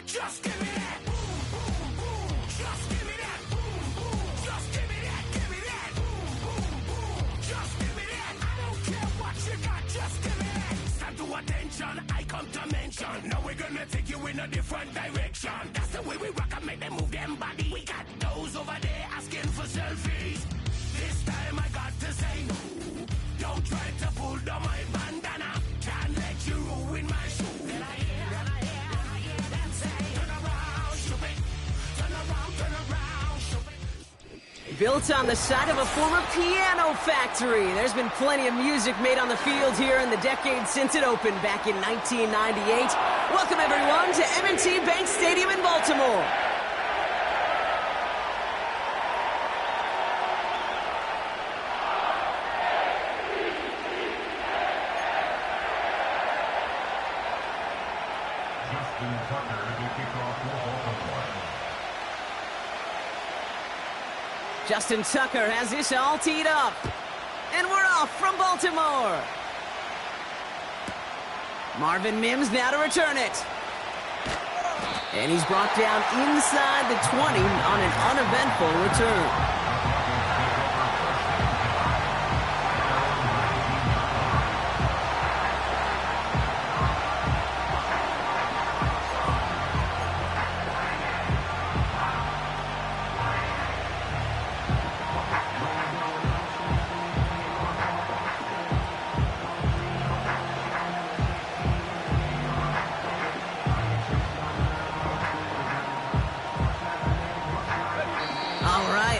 got, just give me that. Just give me that. Just give me that, give me that. Just give me that. I don't care what you got, just give me that. Stand to attention, I come to mention. Now we're gonna take you in a different direction. That's the way we rock and make them move them body. We got those over there asking for selfies. This time I got to say no. Don't try to pull down my bandana. Can't let you ruin my shoe. Then I hear them say, turn around, stupid. Turn around, stupid. Built on the side of a former piano factory, there's been plenty of music made on the field here in the decade since it opened back in 1998. Welcome everyone to M&T Bank Stadium in Baltimore. Justin Tucker has this all teed up. And we're off from Baltimore. Marvin Mims now to return it. And he's brought down inside the 20 on an uneventful return.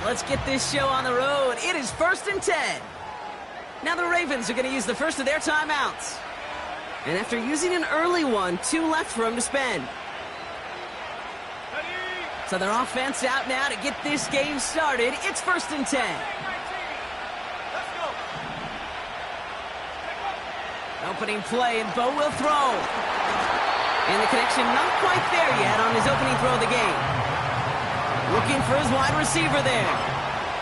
Let's get this show on the road. It is 1st and 10. Now the Ravens are going to use the first of their timeouts. And after using an early one, 2 left for them to spend. So their offense out now to get this game started. It's 1st and 10. Opening play, and Bo will throw. And the connection not quite there yet on his opening throw of the game. Looking for his wide receiver there.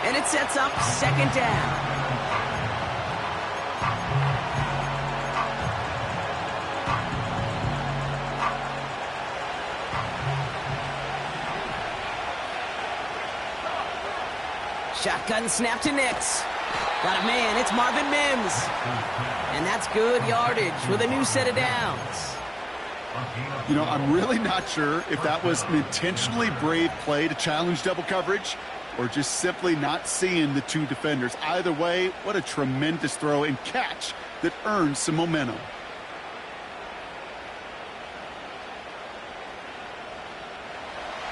And it sets up 2nd down. Shotgun snap to Nix. Got a man, it's Marvin Mims. And that's good yardage with a new set of downs. You know, I'm really not sure if that was an intentionally brave play to challenge double coverage or just simply not seeing the 2 defenders. Either way, what a tremendous throw and catch that earns some momentum.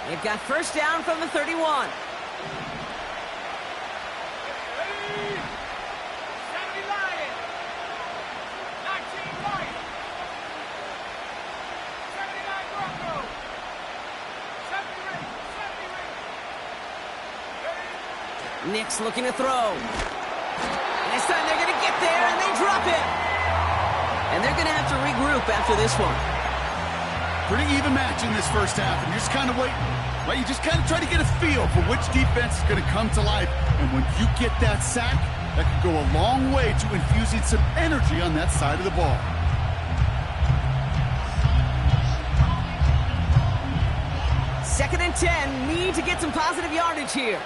They've got 1st down from the 31. Nix looking to throw. And this time they're going to get there, and they drop it. And they're going to have to regroup after this one. Pretty even match in this first half, and you're just kind of waiting. Right? You just kind of try to get a feel for which defense is going to come to life. And when you get that sack, that can go a long way to infusing some energy on that side of the ball. Second and 10, need to get some positive yardage here.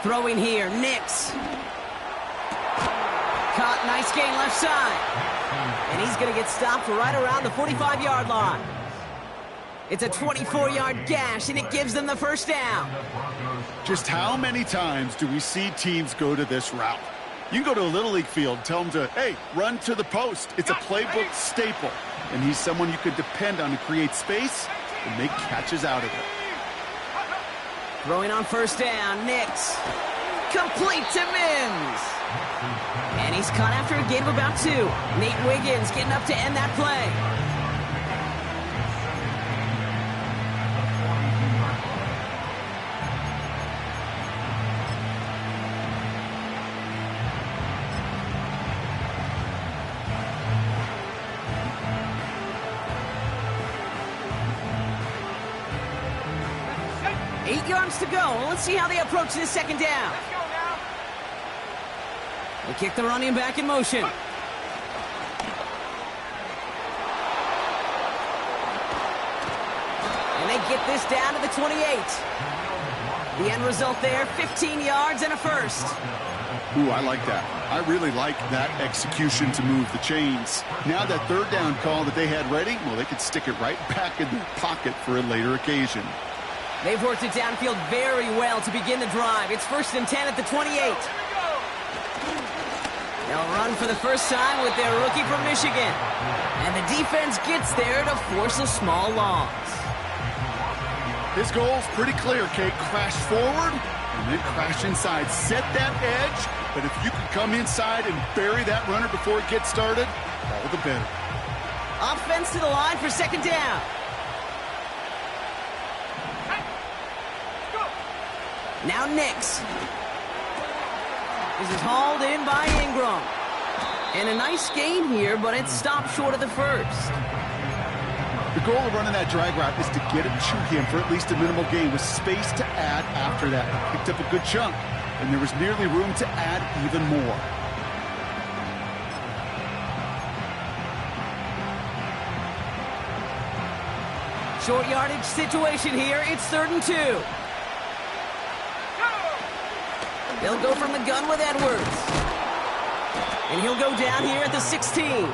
Throwing here, Nix. Caught, nice gain left side. And he's going to get stopped right around the 45-yard line. It's a 24-yard gash, and it gives them the 1st down. Just how many times do we see teams go to this route? You can go to a Little League field, tell them to, hey, run to the post. It's a playbook staple. And he's someone you could depend on to create space and make catches out of it. Throwing on 1st down, Nix. Complete to Mims. And he's caught after a gain of about 2. Nate Wiggins getting up to end that play. 8 yards to go. Let's see how they approach this second down. Let's go now. They kick the running back in motion. And they get this down to the 28. The end result there, 15 yards and a first. Ooh, I like that. I really like that execution to move the chains. Now that third down call that they had ready, well, they could stick it right back in their pocket for a later occasion. They've worked it downfield very well to begin the drive. It's 1st and 10 at the 28. They'll run for the first time with their rookie from Michigan. And the defense gets there to force a small loss. His goal's pretty clear, Kate. Crash forward and then crash inside. Set that edge, but if you can come inside and bury that runner before it gets started, all the better. Offense to the line for second down. Now Nix. This is hauled in by Ingram. And a nice gain here, but it stopped short of the first. The goal of running that drag route is to get it to him for at least a minimal gain with space to add after that. He picked up a good chunk, and there was nearly room to add even more. Short yardage situation here. It's 3rd and 2. They'll go from the gun with Edwards. And he'll go down here at the 16.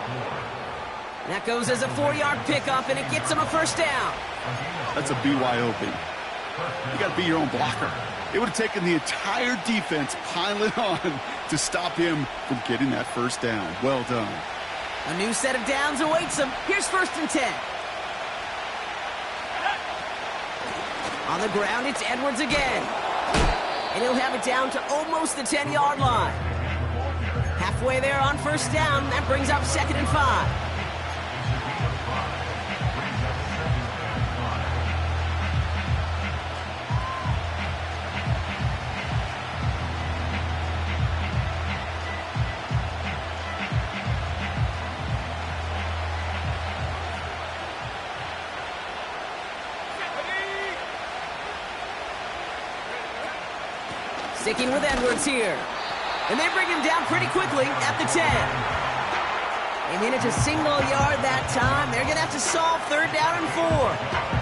That goes as a 4-yard pickup, and it gets him a first down. That's a BYOB. You got to be your own blocker. It would have taken the entire defense piling on to stop him from getting that first down. Well done. A new set of downs awaits him. Here's 1st and 10. On the ground, it's Edwards again. And he'll have it down to almost the 10-yard line. Halfway there on first down. That brings up 2nd and 5. Sticking with Edwards here. And they bring him down pretty quickly at the 10. They manage a single yard that time. They're going to have to solve 3rd down and 4.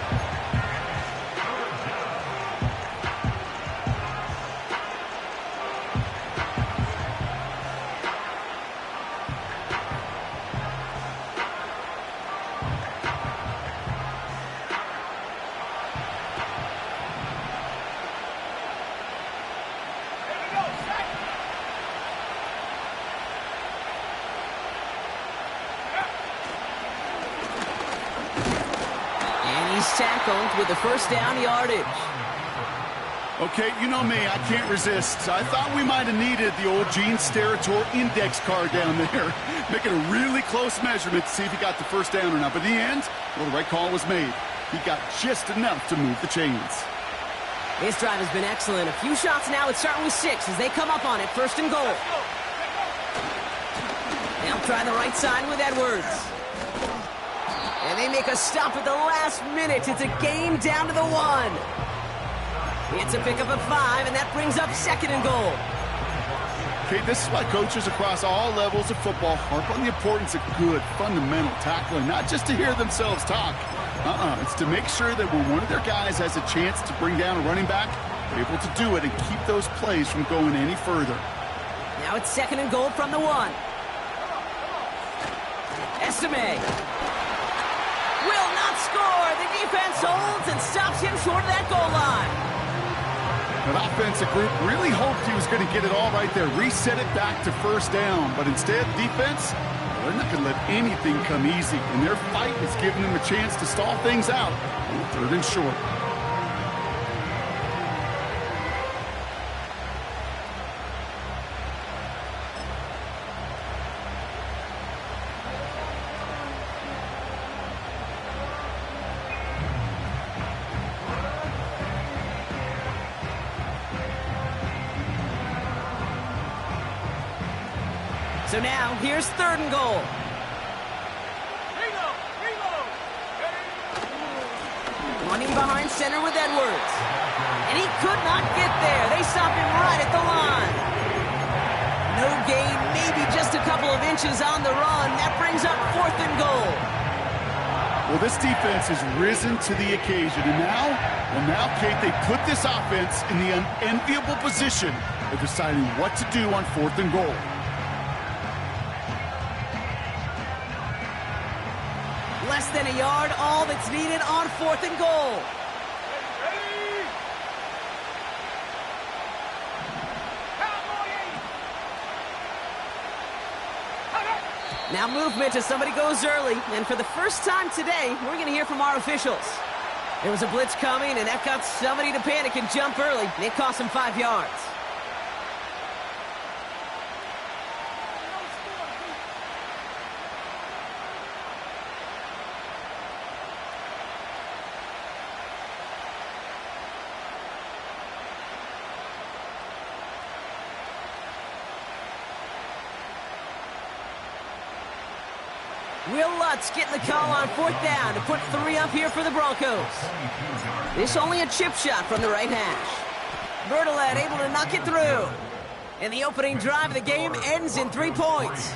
Tackled with the first down yardage. Okay, you know me, I can't resist. I thought we might have needed the old Gene Steratore index card down there, making a really close measurement to see if he got the first down or not. But in the end, well, the right call was made. He got just enough to move the chains. This drive has been excellent. A few shots now. It's starting with 6 as they come up on it. 1st and goal. They'll try the right side with Edwards. And they make a stop at the last minute. It's a gain down to the 1. It's a pickup of 5, and that brings up 2nd and goal. Okay, this is why coaches across all levels of football harp on the importance of good, fundamental tackling, not just to hear themselves talk. It's to make sure that when one of their guys has a chance to bring down a running back, they're able to do it and keep those plays from going any further. Now it's 2nd and goal from the 1. Estime will not score. The defense holds and stops him short of that goal line. That offensive group really hoped he was going to get it all right there, reset it back to first down. But instead, defense, they're not going to let anything come easy. And their fight is giving them a chance to stall things out on 3rd and short. So now, here's 3rd and goal. Running behind center with Edwards. And he could not get there. They stop him right at the line. No gain, maybe just a couple of inches on the run. That brings up 4th and goal. Well, this defense has risen to the occasion, and now, Kate, they put this offense in the unenviable position of deciding what to do on 4th and goal. Less than a yard, all that's needed on 4th and goal. Now movement as somebody goes early, and for the first time today, we're going to hear from our officials. There was a blitz coming, and that got somebody to panic and jump early. It cost them 5 yards. Will Lutz getting the call on 4th down to put 3 up here for the Broncos. This only a chip shot from the right hash. Bertolet able to knock it through. And the opening drive of the game ends in 3 points.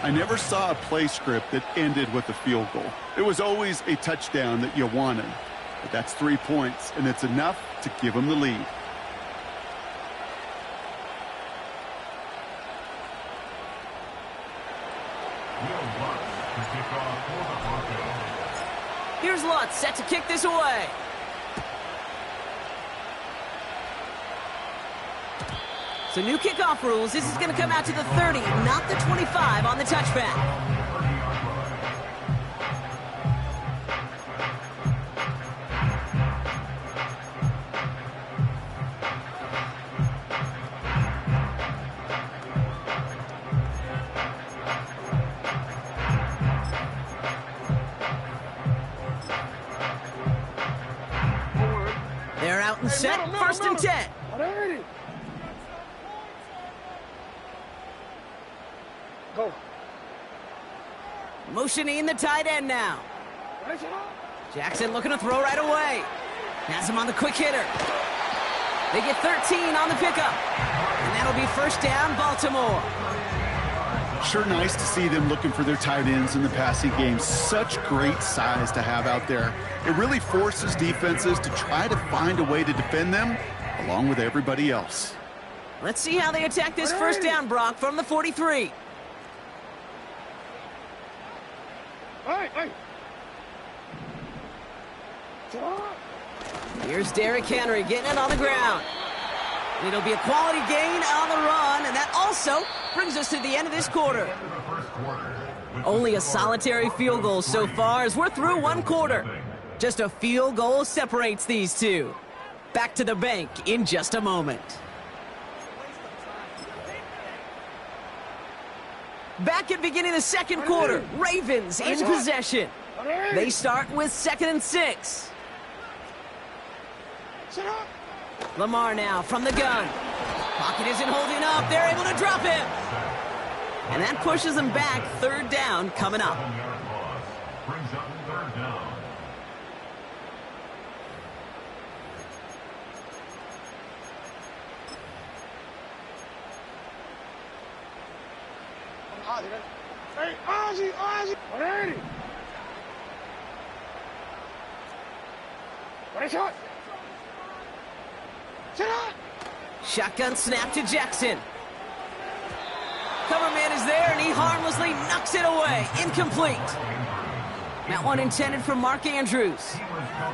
I never saw a play script that ended with a field goal. It was always a touchdown that you wanted. But that's 3 points, and it's enough to give them the lead. Here's Lutz set to kick this away. So new kickoff rules. This is going to come out to the 30, not the 25 on the touchback. They're out and set, 1st and 10. Go. Motioning the tight end now. Jackson looking to throw right away. Has him on the quick hitter. They get 13 on the pickup. And that'll be 1st down, Baltimore. Sure nice to see them looking for their tight ends in the passing game. Such great size to have out there. It really forces defenses to try to find a way to defend them along with everybody else. Let's see how they attack this 1st down, Brock, from the 43. Hey. Here's Derrick Henry getting it on the ground. It'll be a quality gain on the run, and that also brings us to the end of this quarter. Only a solitary field goal so far as we're through 1 quarter. Just a field goal separates these two. Back to the bank in just a moment. Back at beginning of the 2nd quarter, Ravens in possession. They start with 2nd and 6. Lamar now from the gun. Pocket isn't holding up. They're able to drop him. And that pushes them back. 3rd down coming up. Hey, Ozzy. Shotgun snap to Jackson. Cover man is there, and he harmlessly knocks it away. Incomplete. That one intended for Mark Andrews.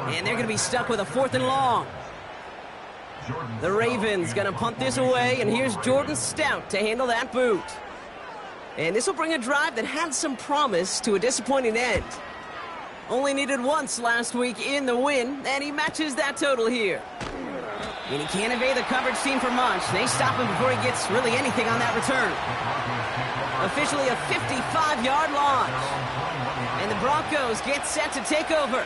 And they're going to be stuck with a 4th and long. The Ravens going to punt this away, and here's Jordan Stout to handle that boot. And this will bring a drive that had some promise to a disappointing end. Only needed once last week in the win, and he matches that total here. And he can't evade the coverage team for much. They stop him before he gets really anything on that return. Officially a 55-yard launch. And the Broncos get set to take over.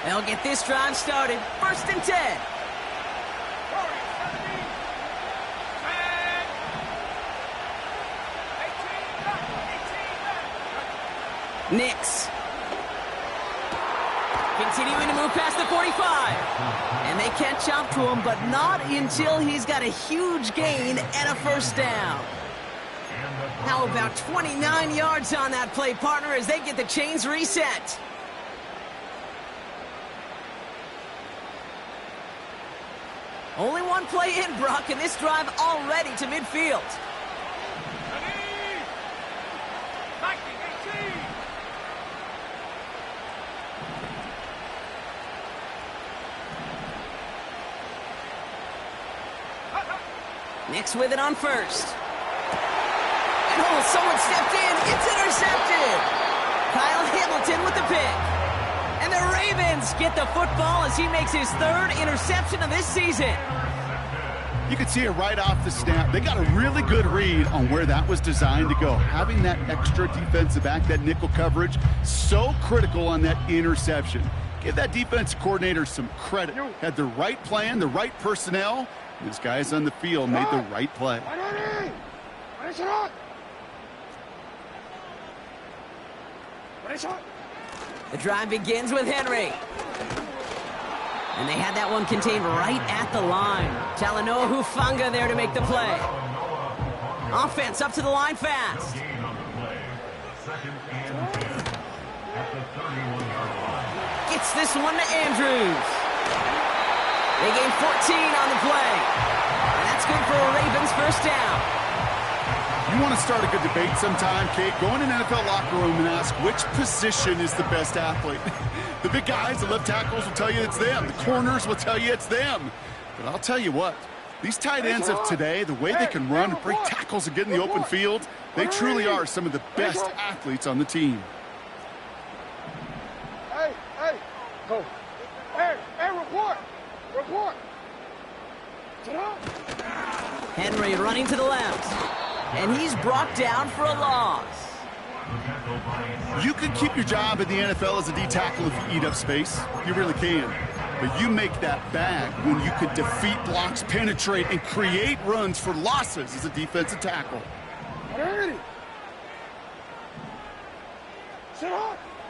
They'll get this drive started. 1st and 10. Nix. Continuing to move past the 45. And they catch up to him, but not until he's got a huge gain and a first down. How about 29 yards on that play, partner, as they get the chains reset? Only one play in, Brock, and this drive already to midfield. Nix with it on first. And oh, someone stepped in. It's intercepted. Kyle Hamilton with the pick. And the Ravens get the football as he makes his third interception of this season. You could see it right off the snap. They got a really good read on where that was designed to go. Having that extra defensive back, that nickel coverage, so critical on that interception. Give that defense coordinator some credit. Had the right plan, the right personnel. This guys on the field made the right play. The drive begins with Henry. And they had that one contained right at the line. Talanoa Hufanga there to make the play. Offense up to the line fast. Gets this one to Andrews. They gain 14 on the play. And that's good for a Ravens first down. You want to start a good debate sometime, Kate? Go in an NFL locker room and ask which position is the best athlete. The big guys, the left tackles will tell you it's them. The corners will tell you it's them. But I'll tell you what, these tight ends of today, the way they can run and break tackles and get in the open field, they truly are some of the best athletes on the team. Hey, go. Hey, report. Henry running to the left. And he's brought down for a loss. You can keep your job in the NFL as a D tackle if you eat up space. You really can. But you make that bag when you could defeat blocks, penetrate, and create runs for losses as a defensive tackle.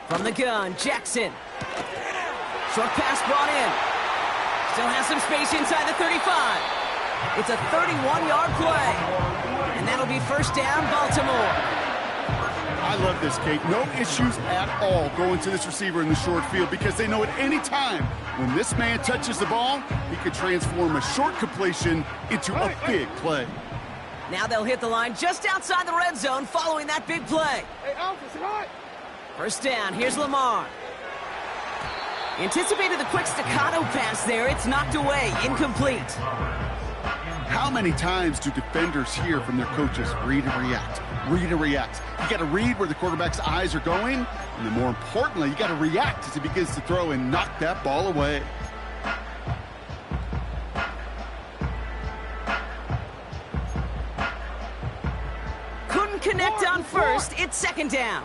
From the gun, Jackson. Short pass brought in. Still has some space inside the 35. It's a 31-yard play. And that'll be first down, Baltimore. I love this, Kate. No issues at all going to this receiver in the short field because they know at any time when this man touches the ball, he can transform a short completion into a big play. Now they'll hit the line just outside the red zone following that big play. First down, here's Lamar. Anticipated the quick staccato pass there. It's knocked away, incomplete. How many times do defenders hear from their coaches, read and react, read and react? You got to read where the quarterback's eyes are going, and then more importantly, you got to react as he begins to throw and knock that ball away. Couldn't connect on first. It's second down.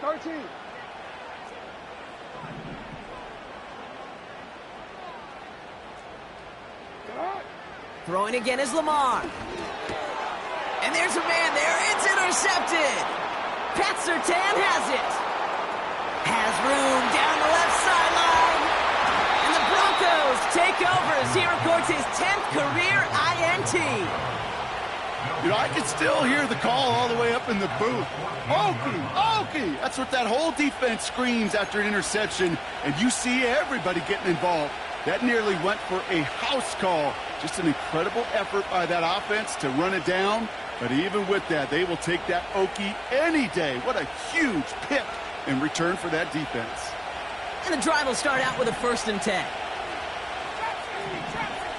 13. Throwing again is Lamar. And there's a man there. It's intercepted. Pat Surtain has it. Has room down the left sideline. And the Broncos take over as he records his 10th career INT. You know, I can still hear the call all the way up in the booth. Okie! That's what that whole defense screams after an interception, and you see everybody getting involved. That nearly went for a house call. Just an incredible effort by that offense to run it down. But even with that, they will take that Okie any day. What a huge pick in return for that defense. And the drive will start out with a 1st and 10.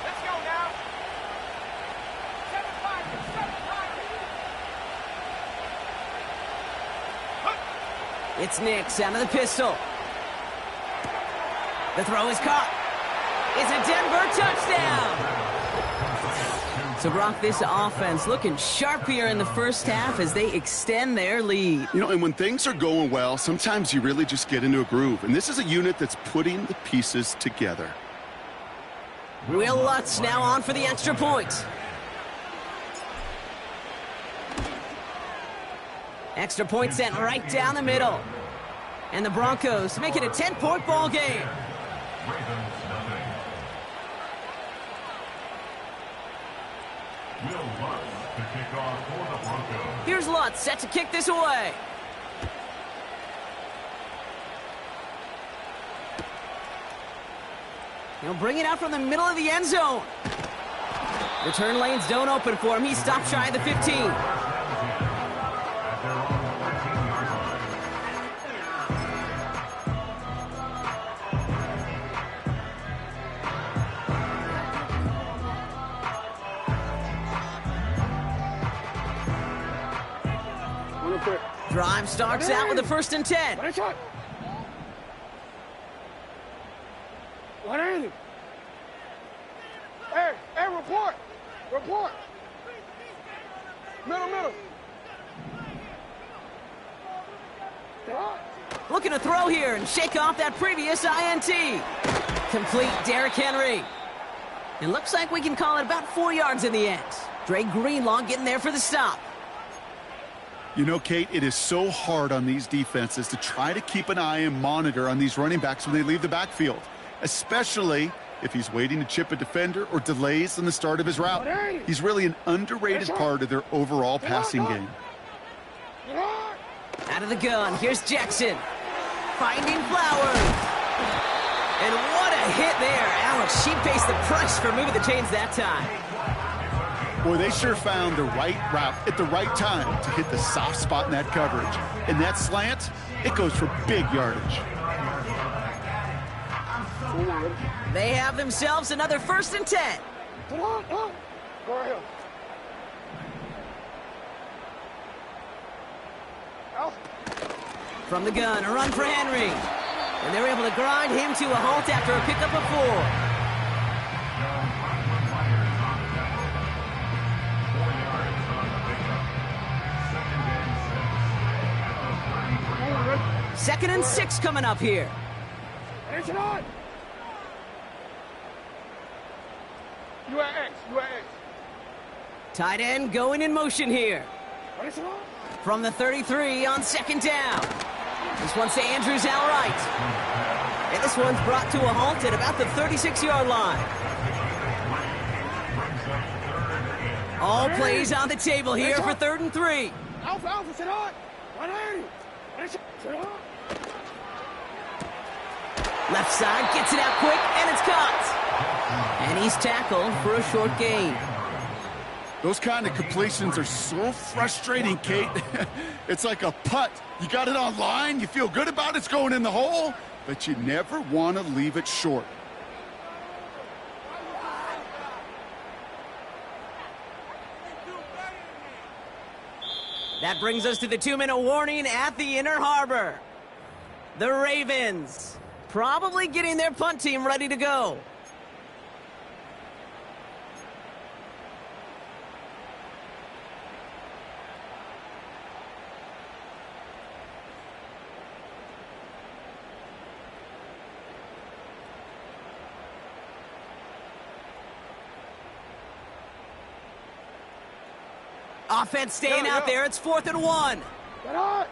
Let's go now. 7-5. It's Nix out of the pistol. The throw is caught. It's a Denver touchdown. So, Brock, this offense looking sharp here in the first half as they extend their lead. You know, and when things are going well, sometimes you really just get into a groove. And this is a unit that's putting the pieces together. Will Lutz now on for the extra point. Extra point sent right down the middle. And the Broncos make it a 10-point ball game. Here's Lutz set to kick this away. He'll bring it out from the middle of the end zone. Return lanes don't open for him. He stopped shy of the 15. Drive starts out with a 1st and 10. 180. Hey, report. Report. Middle. Looking to throw here and shake off that previous INT. Complete Derrick Henry. It looks like we can call it about 4 yards in the end. Dre Greenlaw getting there for the stop. You know, Kate, it is so hard on these defenses to try to keep an eye and monitor on these running backs when they leave the backfield, especially if he's waiting to chip a defender or delays in the start of his route. He's really an underrated part of their overall passing game. Out of the gun, here's Jackson. Finding Flowers. And what a hit there. Alex, she pays the price for moving the chains that time. Boy, they sure found the right route at the right time to hit the soft spot in that coverage. And that slant, it goes for big yardage. They have themselves another 1st and 10. From the gun, a run for Henry. And they're able to grind him to a halt after a pickup of 4. Second and 6 coming up here. You at X. Tight end going in motion here. From the 33 on 2nd down. This one's to Andrews out right. And this one's brought to a halt at about the 36-yard line. All plays on the table here for 3rd and 3. Alpha, sit on. 180. Sit on. Left side gets it out quick, and it's caught. And he's tackled for a short gain. Those kind of completions are so frustrating, Kate. It's like a putt. You got it on line, you feel good about it's going in the hole, but you never want to leave it short. That brings us to the 2-minute warning at the Inner Harbor. The Ravens probably getting their punt team ready to go. Offense staying out there. It's 4th and 1. Get on!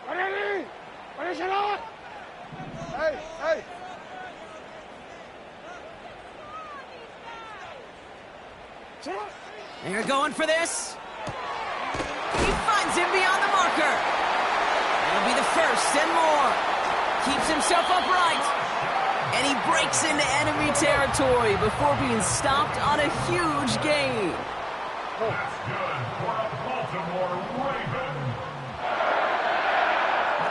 Ready? Finish it on! Hey! They're going for this. He finds him beyond the marker. That'll be the 1st and more. Keeps himself upright. And he breaks into enemy territory before being stopped on a huge gain. That's good for a Baltimore Raven.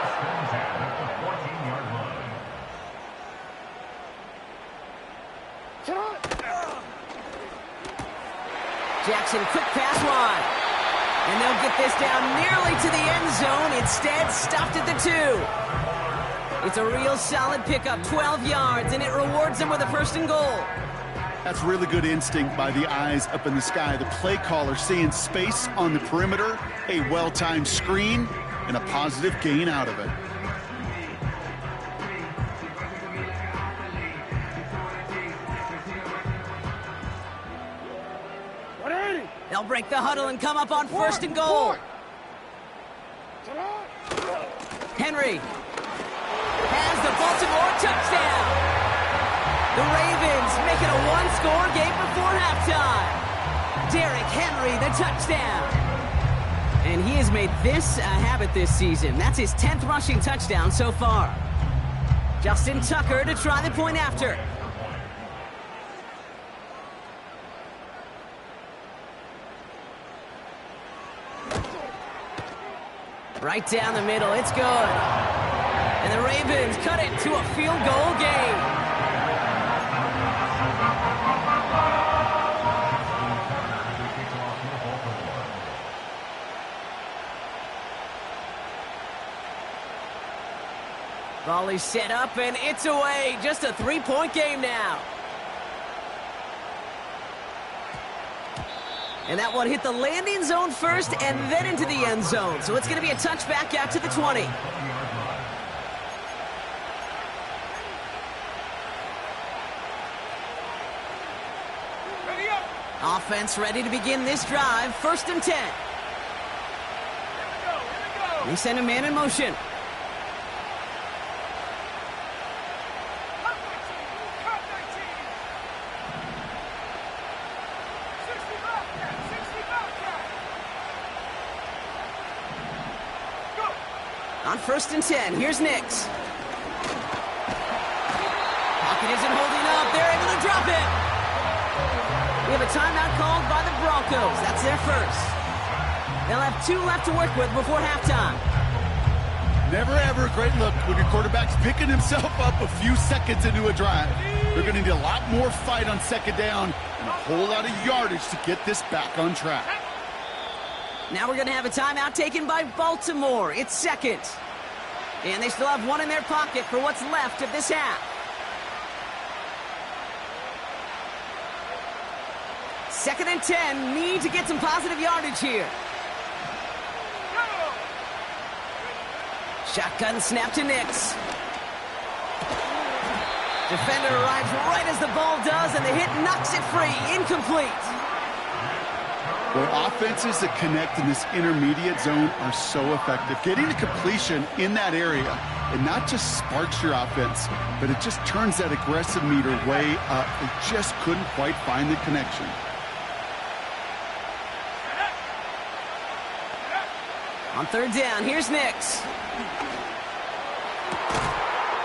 Spins in at the 14-yard line. Jackson, quick pass wide. And they'll get this down nearly to the end zone. Instead, stopped at the 2. It's a real solid pickup, 12 yards, and it rewards them with a 1st and goal. That's really good instinct by the eyes up in the sky. The play caller seeing space on the perimeter, a well-timed screen, and a positive gain out of it. They'll break the huddle and come up on 1st and goal. Henry has the Baltimore touchdown. The Ravens make it a one-score game before halftime. Derrick Henry, the touchdown. And he has made this a habit this season. That's his 10th rushing touchdown so far. Justin Tucker to try the point after. Right down the middle, it's good. And the Ravens cut it to a field goal game. Volley set up and it's away. Just a three-point game now. And that one hit the landing zone first and then into the end zone. So it's going to be a touchback out to the 20. Ready up. Offense ready to begin this drive. 1st and 10. Here we go. They send a man in motion. Cut 19. 60 Bobcat. 60 Bobcat. Go. On 1st and 10, here's Nix. Pocket isn't holding up. They're able to drop it. We have a timeout called by the Broncos. That's their first. They'll have 2 left to work with before halftime. Never ever a great look when your quarterback's picking himself up a few seconds into a drive. They're going to need a lot more fight on 2nd down and a whole lot of yardage to get this back on track. Now we're going to have a timeout taken by Baltimore. It's 2nd. And they still have 1 in their pocket for what's left of this half. 2nd and 10. Need to get some positive yardage here. Shotgun snap to Nix. Defender arrives right as the ball does, and the hit knocks it free. Incomplete. Well, offenses that connect in this intermediate zone are so effective. Getting the completion in that area, it not just sparks your offense, but it just turns that aggressive meter way up. They just couldn't quite find the connection. On 3rd down, here's Nix.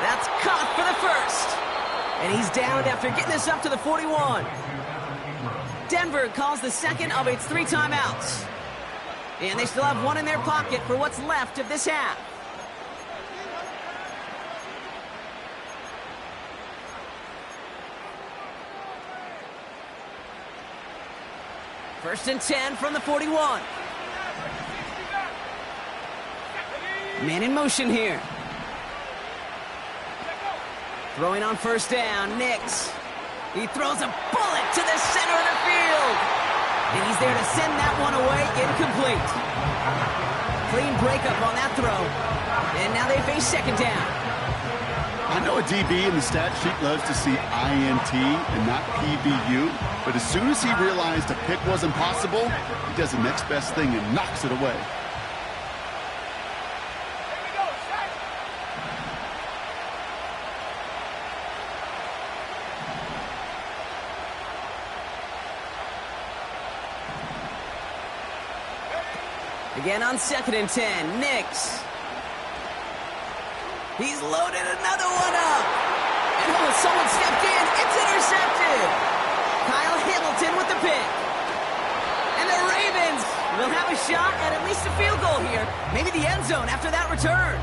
That's caught for the first. And he's down after getting this up to the 41. Denver calls the second of its 3 timeouts. And they still have 1 in their pocket for what's left of this half. First and 10 from the 41. Man in motion here. Throwing on 1st down, Nix. He throws a bullet to the center of the field. And he's there to send that one away, incomplete. Clean breakup on that throw. And now they face 2nd down. I know a DB in the stat sheet loves to see INT and not PBU, but as soon as he realized a pick wasn't possible, he does the next best thing and knocks it away. Again on 2nd and 10, Nix. He's loaded another one up. And oh, someone stepped in. It's intercepted. Kyle Hamilton with the pick. And the Ravens will have a shot at least a field goal here. Maybe the end zone after that return.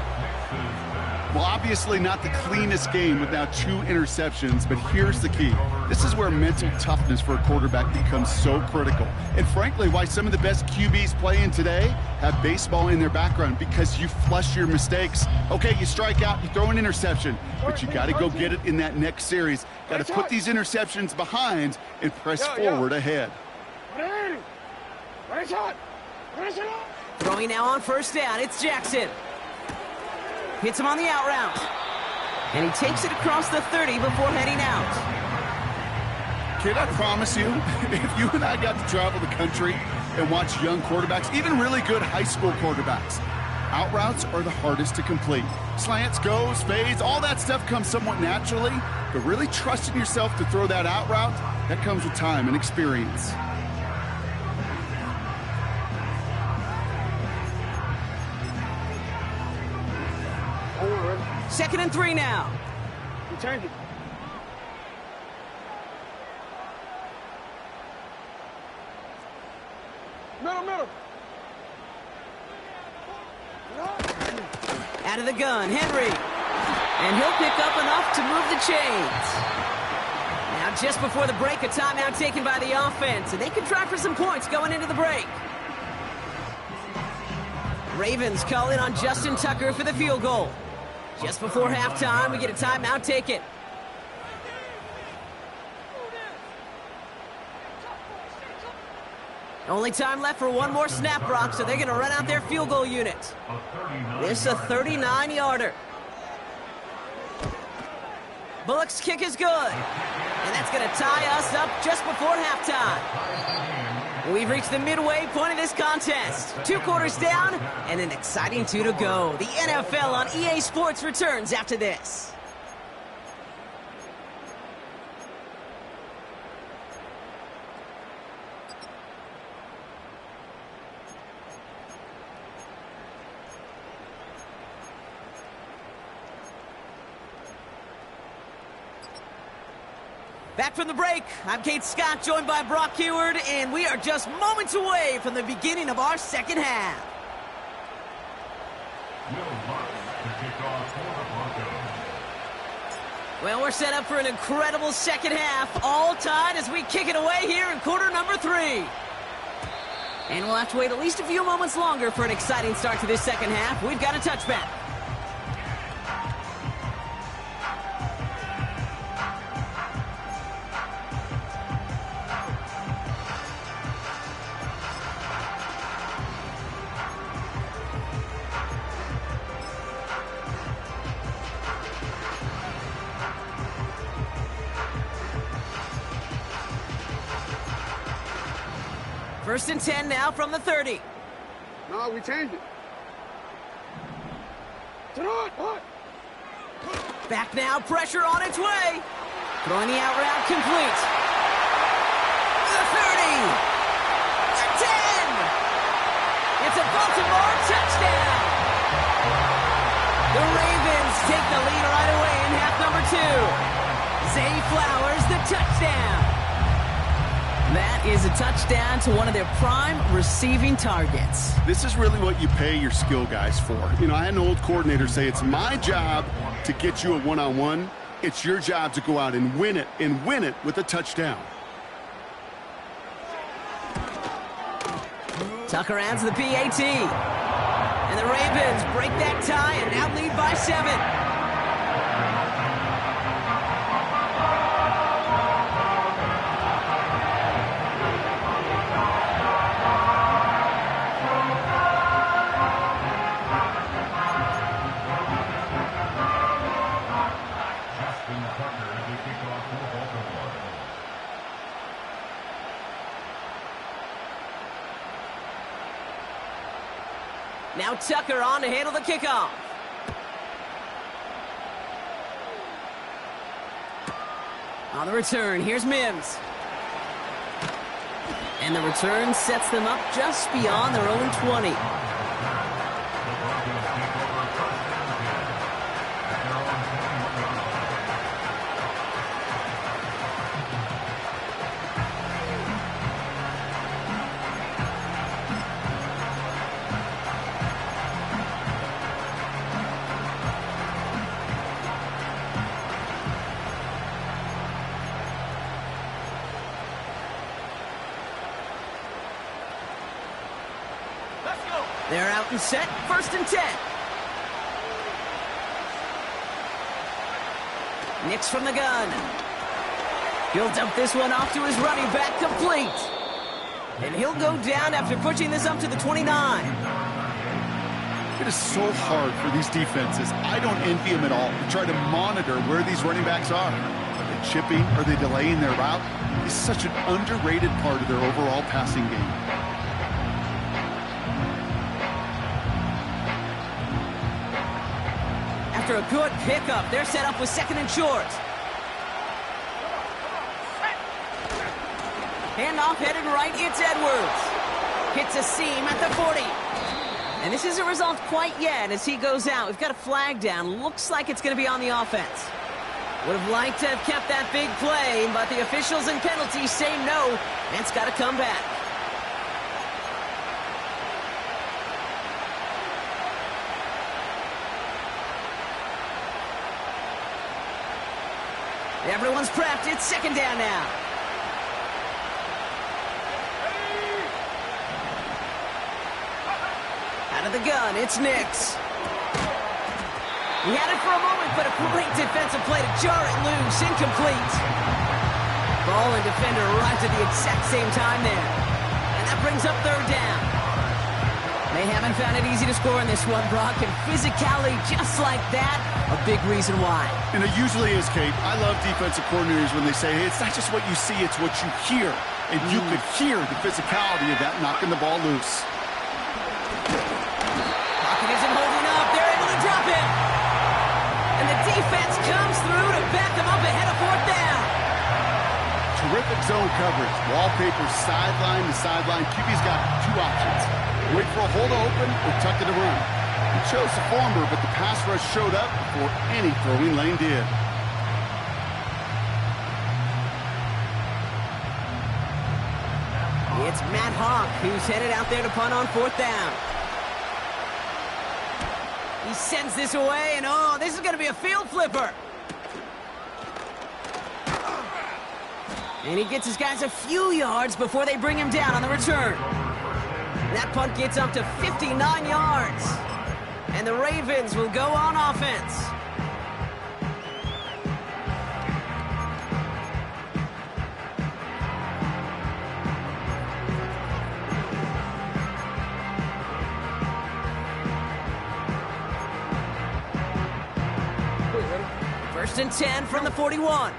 Well, obviously not the cleanest game with now 2 interceptions, but here's the key. This is where mental toughness for a quarterback becomes so critical. And frankly, why some of the best QBs playing today have baseball in their background, because you flush your mistakes. Okay, you strike out, you throw an interception, but you got to go get it in that next series. Got to put these interceptions behind and press forward ahead. Throwing now on 1st down, it's Jackson. Hits him on the out route. And he takes it across the 30 before heading out. Kid, I promise you, if you and I got to travel the country and watch young quarterbacks, even really good high school quarterbacks, Out routes are the hardest to complete. Slants, goes, fades, all that stuff comes somewhat naturally, but really trusting yourself to throw that out route, that comes with time and experience. Second and 3 now. You turned it. Middle. Out of the gun, Henry. And he'll pick up enough to move the chains. Now, just before the break, a timeout taken by the offense, and they can try for some points going into the break. Ravens call in on Justin Tucker for the field goal. Just before halftime, we get a timeout taken. Only time left for one more snap, Brock, so they're going to run out their field goal unit. This is a 39-yarder. Bullock's kick is good. And that's going to tie us up just before halftime. We've reached the midway point of this contest. 2 quarters down and an exciting 2 to go. The NFL on EA Sports returns after this. Back from the break, I'm Kate Scott, joined by Brock Heward, and we are just moments away from the beginning of our second half. Well, we're set up for an incredible second half, all tied as we kick it away here in quarter number 3. And we'll have to wait at least a few moments longer for an exciting start to this second half. We've got a touchback. First and 10 now from the 30. No, we changed it. What? Back now, pressure on its way. Throwing the out route complete. The 30. The 10. It's a Baltimore touchdown. The Ravens take the lead right away in half number 2. Zay Flowers, the touchdown. That is a touchdown to one of their prime receiving targets. This is really what you pay your skill guys for. You know, I had an old coordinator say it's my job to get you a one-on-one. It's your job to go out and win it with a touchdown. Tucker adds the PAT. And the Ravens break that tie and now lead by 7. Now Tucker on to handle the kickoff. On the return, here's Mims. And the return sets them up just beyond their own 20. They're out and set, first and 10. Nix from the gun. He'll dump this one off to his running back, complete. And he'll go down after pushing this up to the 29. It is so hard for these defenses. I don't envy them at all to try to monitor where these running backs are. Are they chipping? Are they delaying their route? It's such an underrated part of their overall passing game. after a good pickup. They're set up with second and short. Handoff headed right, it's Edwards. Hits a seam at the 40. And this isn't resolved quite yet as he goes out. We've got a flag down. Looks like it's going to be on the offense. Would have liked to have kept that big play, but the officials and penalties say no, and it's got to come back. Everyone's prepped. It's second down now. Out of the gun, it's Nix. He had it for a moment, but a great defensive play to jar it loose. Incomplete. Ball and defender arrived at the exact same time there. And that brings up third down. They haven't found it easy to score in this one, Brock, and physicality just like that, a big reason why. And it usually is, Kate. I love defensive coordinators when they say, hey, it's not just what you see, it's what you hear. And you could hear the physicality of that knocking the ball loose. Pocket isn't holding up. They're able to drop it. And the defense comes through to back them up ahead of fourth down. Terrific zone coverage. Wallpaper sideline to sideline. QB's got two options. Wait for a hole to open or tuck it to run. He chose the former, but the pass rush showed up before any throwing lane did. It's Matt Hawk who's headed out there to punt on fourth down. He sends this away, and oh, this is going to be a field flipper. And he gets his guys a few yards before they bring him down on the return. That punt gets up to 59 yards. And the Ravens will go on offense. First and 10 from the 41.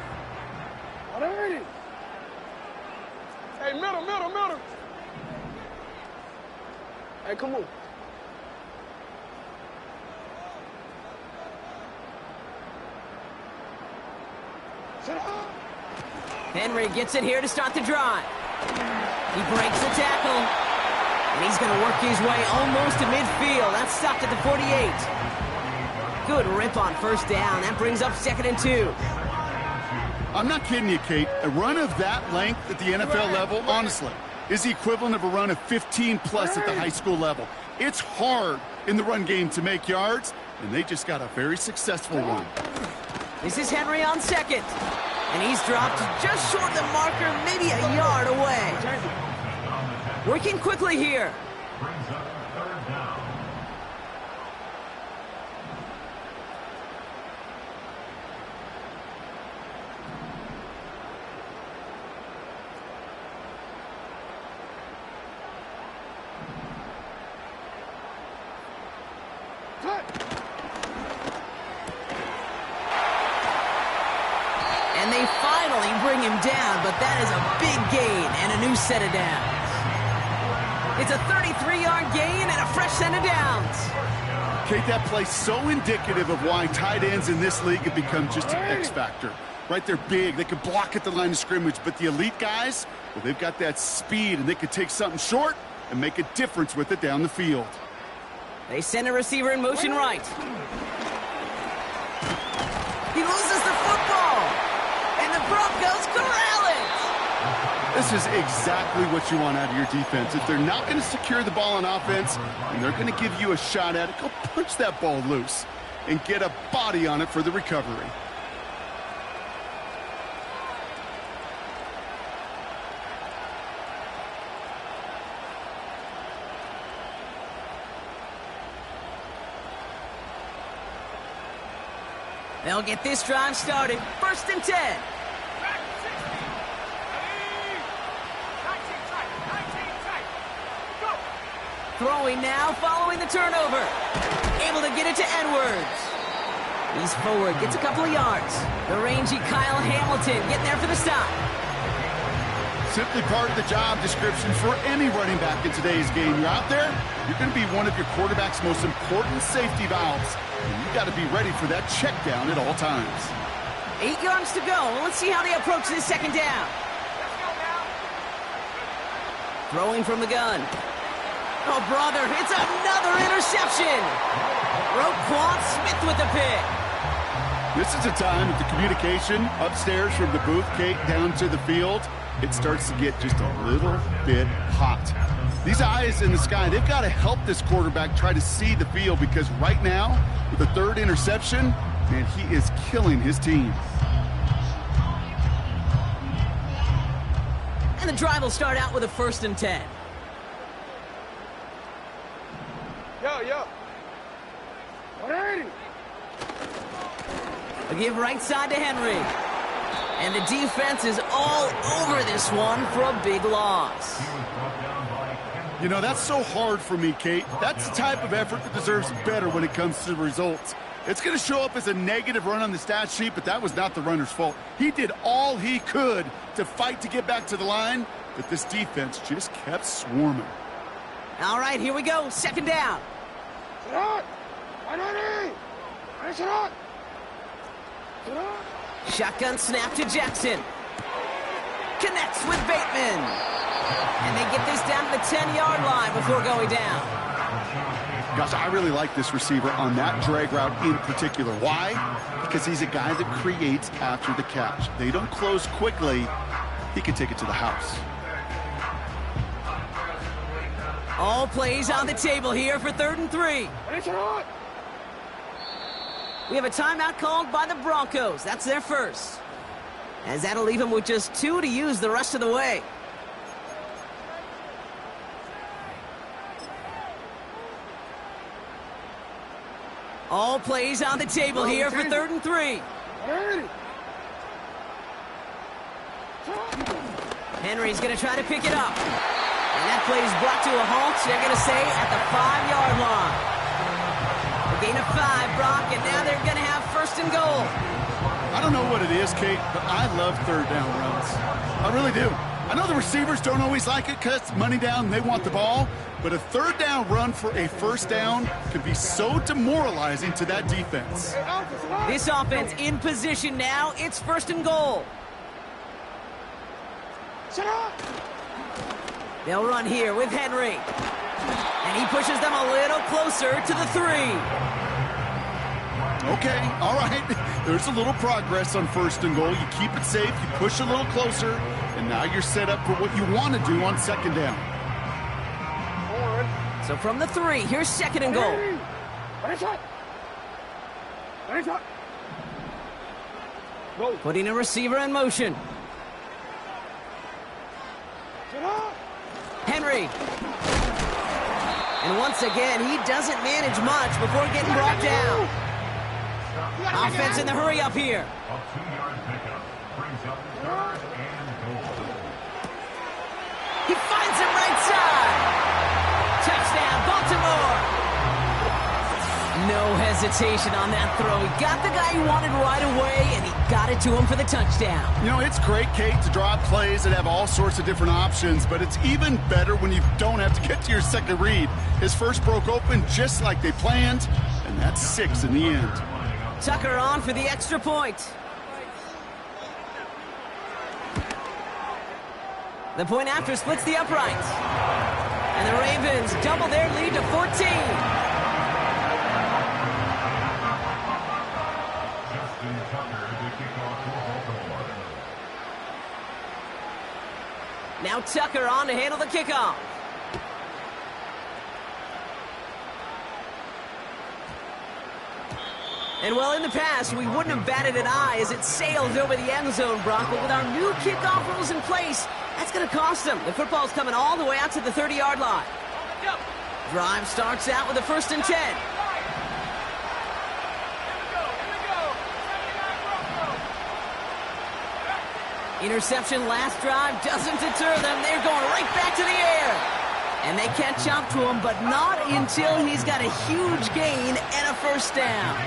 Hey, middle. Hey, come on. Sit up. Henry gets it here to start the drive. He breaks the tackle. And he's going to work his way almost to midfield. That's stopped at the 48. Good rip on first down. That brings up second and 2. I'm not kidding you, Kate. A run of that length at the NFL level, honestly, is the equivalent of a run of 15-plus at the high school level. It's hard in the run game to make yards, and they just got a very successful one. This is Henry on second. And he's dropped just short of the marker, maybe a yard away. Working quickly here. And they finally bring him down, but that is a big gain and a new set of downs. It's a 33-yard gain and a fresh set of downs. Kate, that play's so indicative of why tight ends in this league have become just an X factor. Right, they're big, they can block at the line of scrimmage, but the elite guys, well, they've got that speed, and they can take something short and make a difference with it down the field. They send a receiver in motion right. He loses the football. And the Broncos corral it. This is exactly what you want out of your defense. If they're not going to secure the ball on offense, and they're going to give you a shot at it, go punch that ball loose and get a body on it for the recovery. They'll get this drive started. First and 10. Throwing now, following the turnover. Able to get it to Edwards. He's forward, gets a couple of yards. The rangy Kyle Hamilton getting there for the stop. Simply part of the job description for any running back in today's game. You're out there, you're going to be one of your quarterback's most important safety valves. And you got to be ready for that check down at all times. 8 yards to go. Let's see how they approach this second down. Throwing from the gun. Oh, brother, it's another interception. Roquan Smith with the pick. This is a time that the communication upstairs from the booth, Kate, down to the field, it starts to get just a little bit hot. These eyes in the sky, they've got to help this quarterback try to see the field, because right now, with the third interception, man, he is killing his team. And the drive will start out with a 1st and 10. Yo. 180. A give right side to Henry. And the defense is all over this one for a big loss. You know, that's so hard for me, Kate. That's the type of effort that deserves better when it comes to the results. It's going to show up as a negative run on the stat sheet, but that was not the runner's fault. He did all he could to fight to get back to the line, but this defense just kept swarming. All right, here we go. Second down. Shotgun snap to Jackson. Connects with Bateman. And they get this down to the 10-yard line before going down. Gosh, I really like this receiver on that drag route in particular. Why? Because he's a guy that creates after the catch. They don't close quickly. He can take it to the house. All plays on the table here for 3rd and 3. We have a timeout called by the Broncos. That's their first. As that'll leave them with just 2 to use the rest of the way. All plays on the table here for 3rd and 3. Henry's going to try to pick it up. And that play is brought to a halt, they're going to say, at the 5-yard line. A gain of 5, Brock, and now they're going to have 1st and goal. I don't know what it is, Kate, but I love 3rd down runs. I really do. I know the receivers don't always like it because it's money down and they want the ball, but a 3rd down run for a 1st down could be so demoralizing to that defense. This offense in position now. It's 1st and goal. They'll run here with Henry. And he pushes them a little closer to the 3. Okay, all right. There's a little progress on 1st and goal. You keep it safe, you push a little closer, and now you're set up for what you want to do on 2nd down. So from the 3, here's 2nd and goal. Putting a receiver in motion. Henry. And once again, he doesn't manage much before getting brought down. Offense in the hurry up here. He finds him right side. Touchdown, Baltimore. No hesitation on that throw. He got the guy he wanted right away, and he got it to him for the touchdown. You know, it's great, Kate, to draw up plays that have all sorts of different options, but it's even better when you don't have to get to your second read. His first broke open just like they planned, and that's 6 in the end. Tucker on for the extra point. The point after splits the uprights. And the Ravens double their lead to 14. Now Tucker on to handle the kickoff. And well, in the past, we wouldn't have batted an eye as it sails over the end zone, Brock. But with our new kickoff rules in place, that's going to cost them. The football's coming all the way out to the 30-yard line. Drive starts out with a 1st and 10. Interception last drive doesn't deter them. They're going right back to the air. And they catch up to him, but not until he's got a huge gain and a 1st down.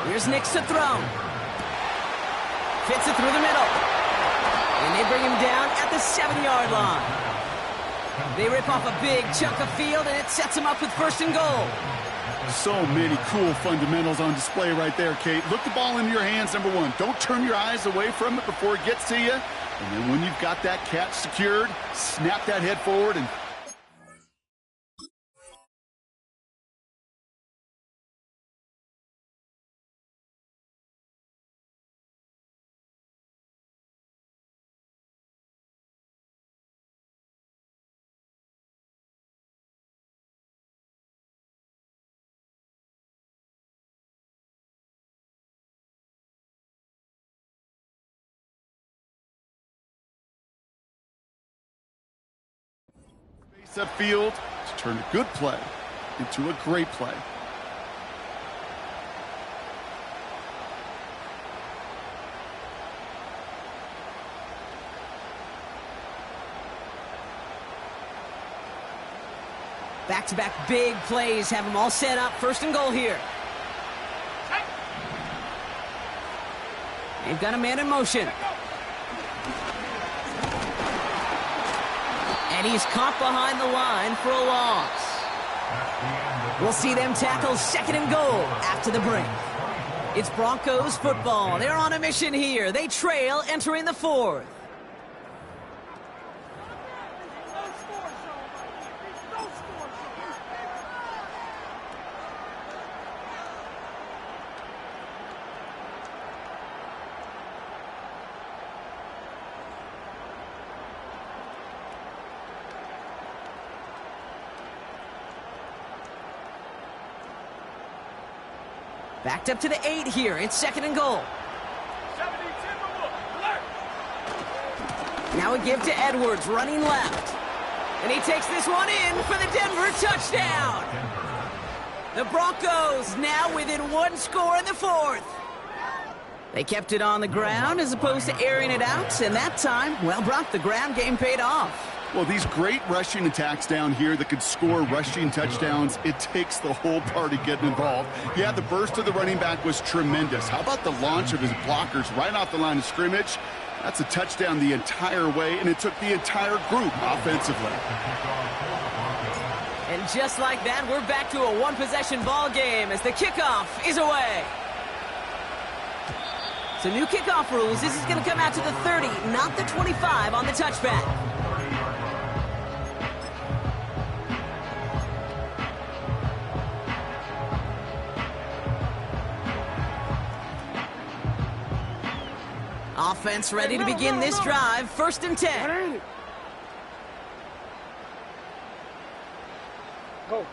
Here's Nix to throw. Fits it through the middle. And they bring him down at the 7-yard line. They rip off a big chunk of field, and it sets him up with 1st and goal. So many cool fundamentals on display right there, Kate. Look the ball into your hands, number one. Don't turn your eyes away from it before it gets to you. And then when you've got that catch secured, snap that head forward and upfield to turn a good play into a great play. Back-to-back big plays have them all set up. 1st and goal here. They've got a man in motion. And he's caught behind the line for a loss. We'll see them tackle 2nd and goal after the break. It's Broncos football. They're on a mission here. They trail entering the 4th. Backed up to the 8 here. It's 2nd and goal. Now a give to Edwards, running left. And he takes this one in for the Denver touchdown. The Broncos now within 1 score in the 4th. They kept it on the ground as opposed to airing it out. And that time, well, Brock, the ground game paid off. Well, these great rushing attacks down here that could score rushing touchdowns, it takes the whole party getting involved. Yeah, the burst of the running back was tremendous. How about the launch of his blockers right off the line of scrimmage? That's a touchdown the entire way, and it took the entire group offensively. And just like that, we're back to a one-possession ball game as the kickoff is away. So new kickoff rules. This is going to come out to the 30, not the 25 on the touchback. Offense ready to begin this drive. 1st and 10. Go.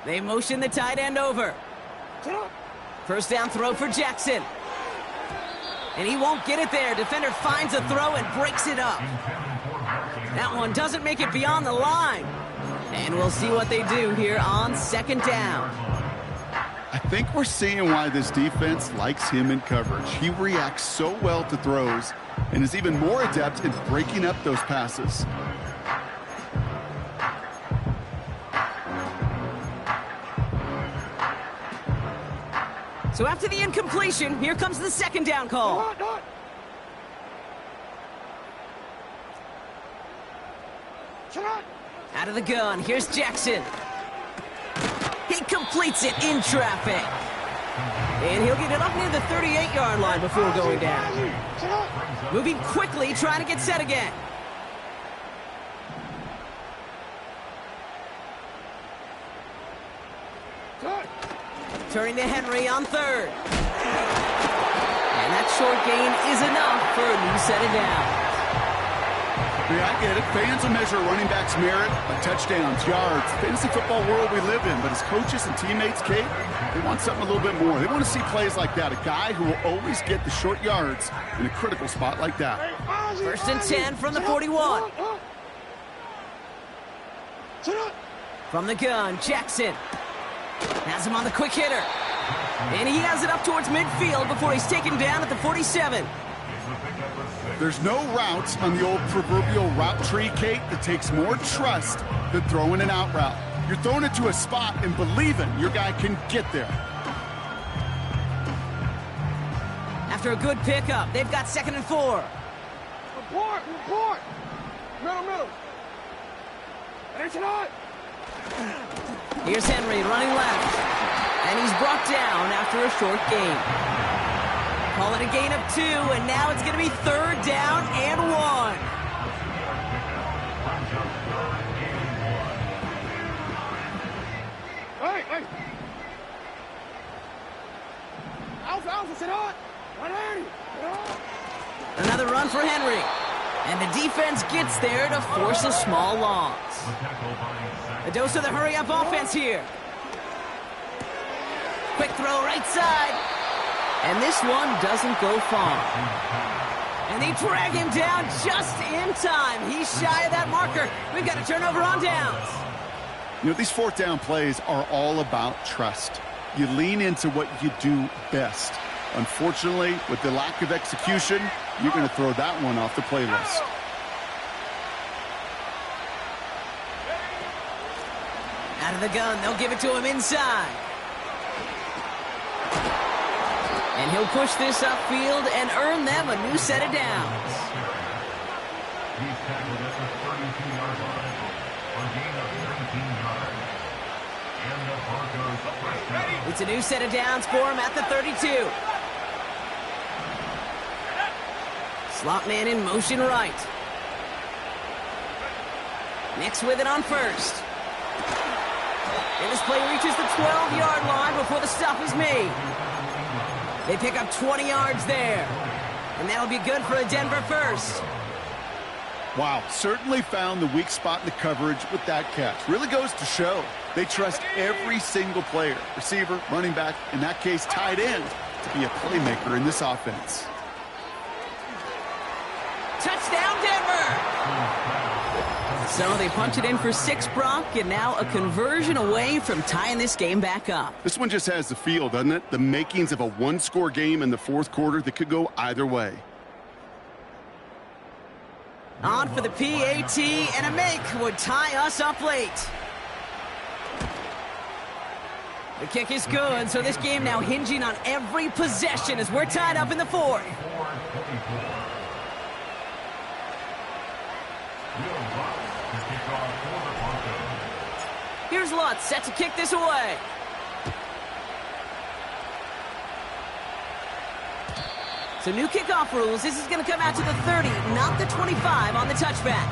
They motion the tight end over. 1st down throw for Jackson. And he won't get it there. Defender finds a throw and breaks it up. That one doesn't make it beyond the line. And we'll see what they do here on 2nd down. I think we're seeing why this defense likes him in coverage. He reacts so well to throws and is even more adept in breaking up those passes. So after the incompletion, here comes the 2nd down call. Out of the gun, here's Jackson. He completes it in traffic. And he'll get it up near the 38-yard line before going down. Moving quickly, trying to get set again. Turning to Henry on 3rd. And that short gain is enough for a new set of downs. Yeah, I get it. Fans will measure running backs' merit by touchdowns, yards, fantasy football world we live in. But as coaches and teammates, Kate, they want something a little bit more. They want to see plays like that. A guy who will always get the short yards in a critical spot like that. 1st and 10 from the 41. From the gun, Jackson has him on the quick hitter. And he has it up towards midfield before he's taken down at the 47. There's no route on the old proverbial route tree, Kate, that takes more trust than throwing an out route. You're throwing it to a spot and believing your guy can get there. After a good pickup, they've got 2nd and 4. Report! Report! Middle, middle. Finish it on! Here's Henry running left. And he's brought down after a short gain. Call it a gain of 2, and now it's going to be 3rd down and 1. Hey, hey! Alpha, Alpha, sit on! 180! Sit on! Another run for Henry. And the defense gets there to force a small loss. A dose of the hurry-up offense here. Quick throw right side. And this one doesn't go far. And they drag him down just in time. He's shy of that marker. We've got a turnover on downs. You know, these 4th down plays are all about trust. You lean into what you do best. Unfortunately, with the lack of execution, you're going to throw that one off the playlist. Out of the gun, they'll give it to him inside. And he'll push this upfield and earn them a new set of downs. He's tackled at the 32-yard line for a gain of 19 yards. And the Broncos first down. It's a new set of downs for him at the 32. Slot man in motion right. Next with it on 1st. And this play reaches the 12-yard line before the stop is made. They pick up 20 yards there. And that'll be good for a Denver first. Wow, certainly found the weak spot in the coverage with that catch. Really goes to show they trust every single player, receiver, running back, in that case tight end, to be a playmaker in this offense. Touchdown, Denver! So they punch it in for 6, Brock, and now a conversion away from tying this game back up. This one just has the feel, doesn't it? The makings of a one-score game in the 4th quarter that could go either way. On for the PAT, and a make would tie us up late. The kick is good, so this game now hinging on every possession as we're tied up in the 4th. Here's Lutz set to kick this away. So new kickoff rules. This is going to come out to the 30, not the 25 on the touchback.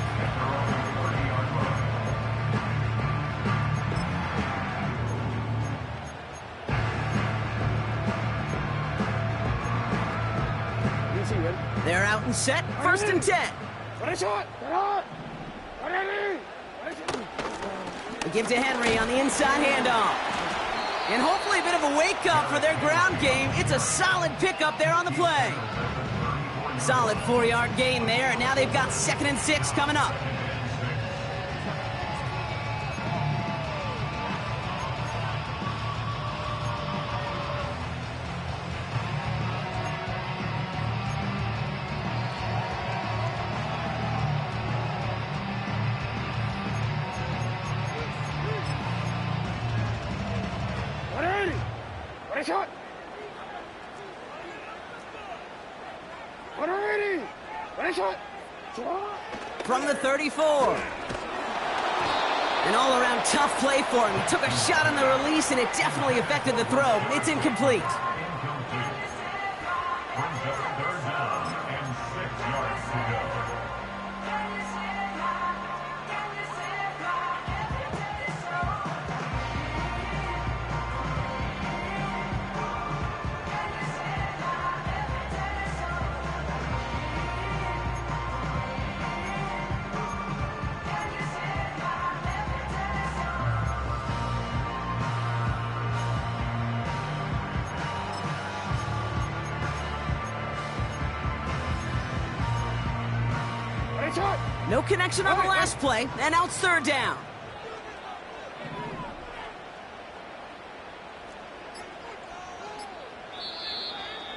They're out and set. 1st and 10. They give to Henry on the inside handoff. And hopefully a bit of a wake-up for their ground game. It's a solid pickup there on the play. Solid 4-yard gain there, and now they've got 2nd and 6 coming up. From the 34. An all-around tough play for him. He took a shot on the release, and it definitely affected the throw. It's incomplete. No connection on the last play, and now it's 3rd down.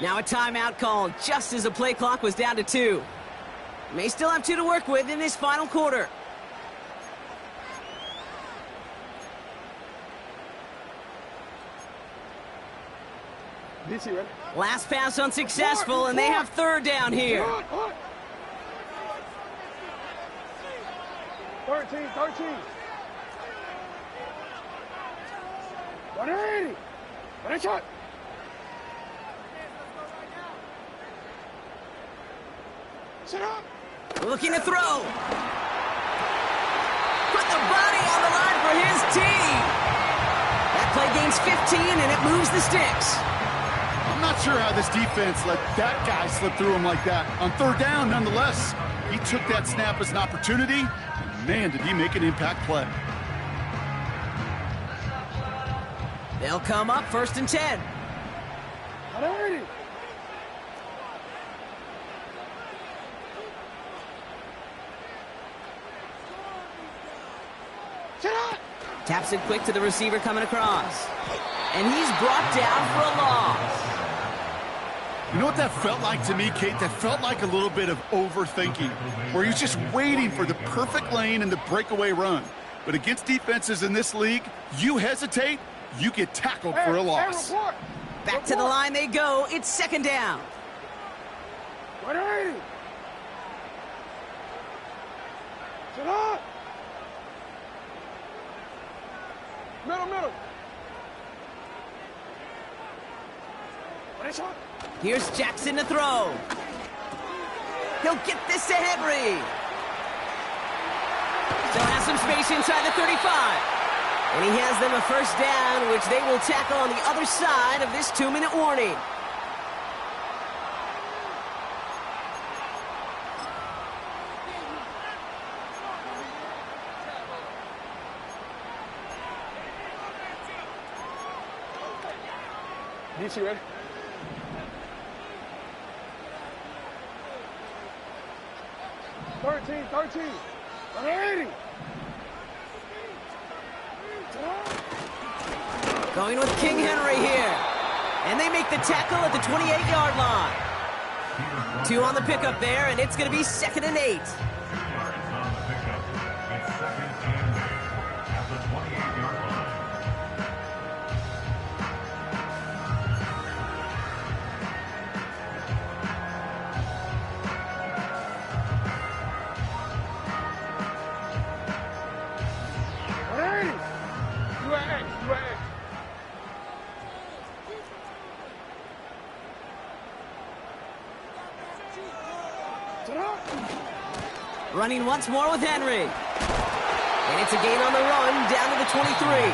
Now a timeout called just as the play clock was down to 2. May still have 2 to work with in this final quarter. DC, ready? Last pass unsuccessful, and they have third down here. 13. 180. Ready, shot. Sit up. Looking to throw. Put the body on the line for his team. That play gains 15, and it moves the sticks. I'm not sure how this defense let that guy slip through him like that. On third down, nonetheless, he took that snap as an opportunity. Man, did he make an impact play. They'll come up 1st and 10. 180. Sit up. Taps it quick to the receiver coming across. And he's brought down for a loss. You know what that felt like to me, Kate? That felt like a little bit of overthinking, where he's just waiting for the perfect lane and the breakaway run. But against defenses in this league, you hesitate, you get tackled for a loss. Back to the line they go. It's 2nd down. 180. Sit up. Middle. Ready, shot. Here's Jackson to throw. He'll get this to Henry. Still has some space inside the 35. And he has them a 1st down, which they will tackle on the other side of this 2-minute warning. DC, ready? Thirteen. 180. Going with King Henry here. And they make the tackle at the 28-yard line. 2 on the pickup there, and it's going to be 2nd and 8. Yards on the pickup. It's 2nd and 8 at the 28-yard line. Running once more with Henry. And it's a gain on the run down to the 23.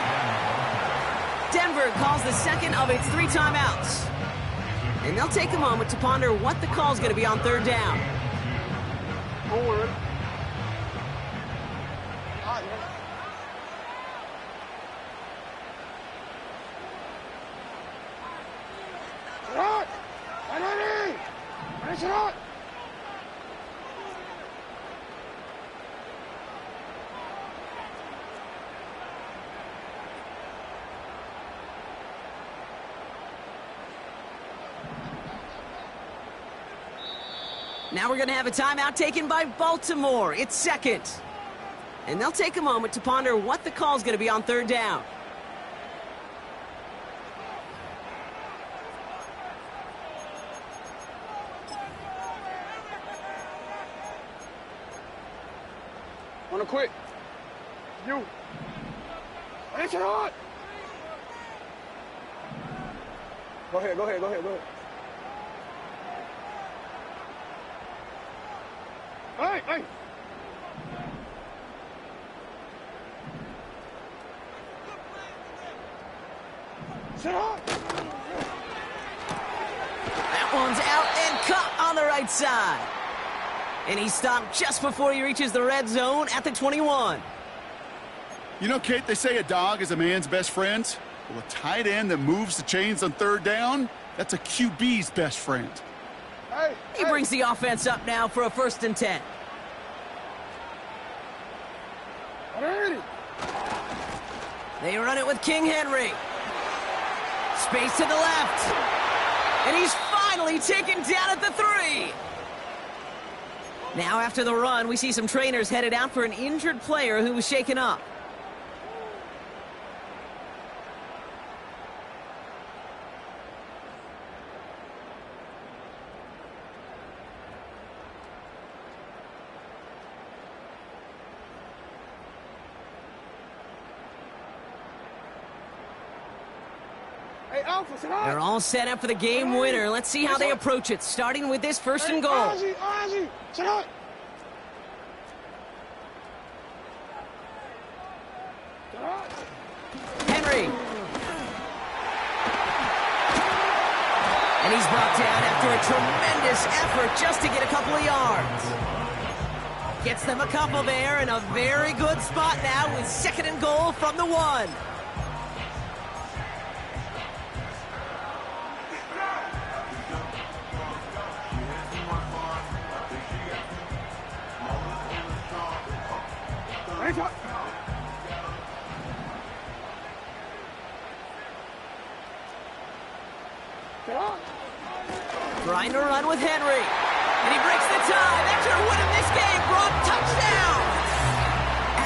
Denver calls the 2nd of its 3 timeouts. And they'll take a moment to ponder what the call is going to be on 3rd down. Forward. Now we're going to have a timeout taken by Baltimore. It's 2nd. And they'll take a moment to ponder what the call is going to be on 3rd down. Wanna quit? You. Answer on. Go ahead. Hey. Sit up. That one's out and caught on the right side. And he stopped just before he reaches the red zone at the 21. You know, Kate, they say a dog is a man's best friend. Well, a tight end that moves the chains on 3rd down, that's a QB's best friend. He brings the offense up now for a 1st and 10. They run it with King Henry. Space to the left. And he's finally taken down at the 3. Now after the run, we see some trainers headed out for an injured player who was shaken up. Hey, Alpha, sit down. They're all set up for the game winner. Let's see how they approach it, starting with this first and goal. Ozzy, sit down. Henry. And he's brought down after a tremendous effort just to get a couple of yards. Gets them a couple there in a very good spot now with second and goal from the 1. Trying to run with Henry. And he breaks the tie. That should win him this game. Brock, touchdown!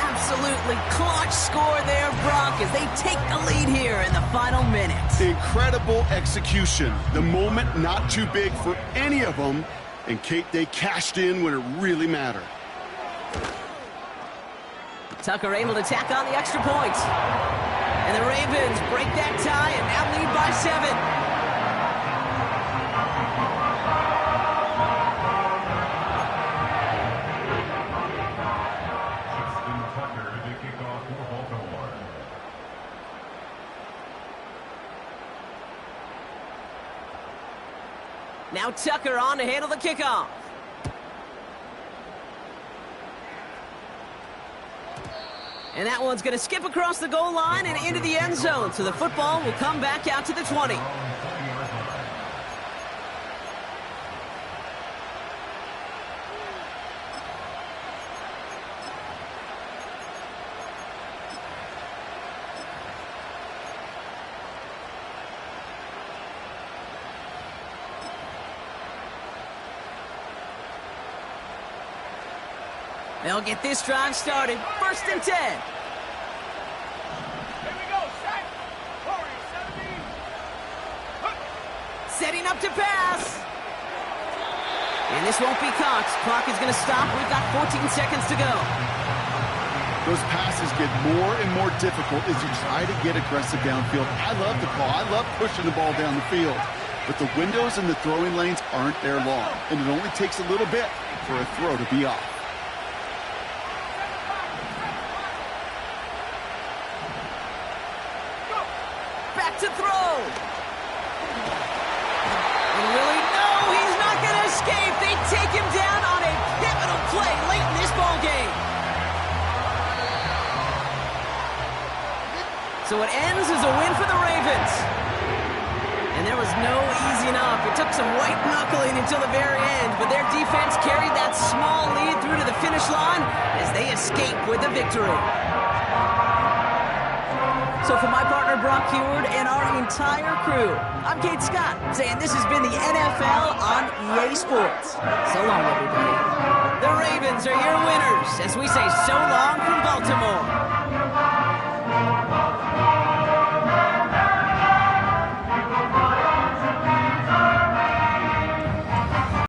Absolutely clutch score there, Brock, as they take the lead here in the final minute. Incredible execution. The moment not too big for any of them. And Kate, they cashed in when it really mattered. Tucker able to tack on the extra point. And the Ravens break that tie and now lead by 7. Now Tucker on to handle the kickoff. And that one's going to skip across the goal line and into the end zone. So the football will come back out to the 20. They'll get this drive started. 1st and 10. Here we go, set. Warrior 17. Setting up to pass. And this won't be caught. Clock is going to stop. We've got 14 seconds to go. Those passes get more and more difficult as you try to get aggressive downfield. I love the call. I love pushing the ball down the field. But the windows in the throwing lanes aren't there long. And it only takes a little bit for a throw to be off. To throw. And really, no, he's not going to escape. They take him down on a pivotal play late in this ball game. So it ends as a win for the Ravens. And there was no easing up. It took some white knuckling until the very end, but their defense carried that small lead through to the finish line as they escape with the victory. So for my partner, Brock Heward, and our entire crew, I'm Kate Scott, saying this has been the NFL on EA Sports. So long, everybody. The Ravens are your winners as we say so long from Baltimore.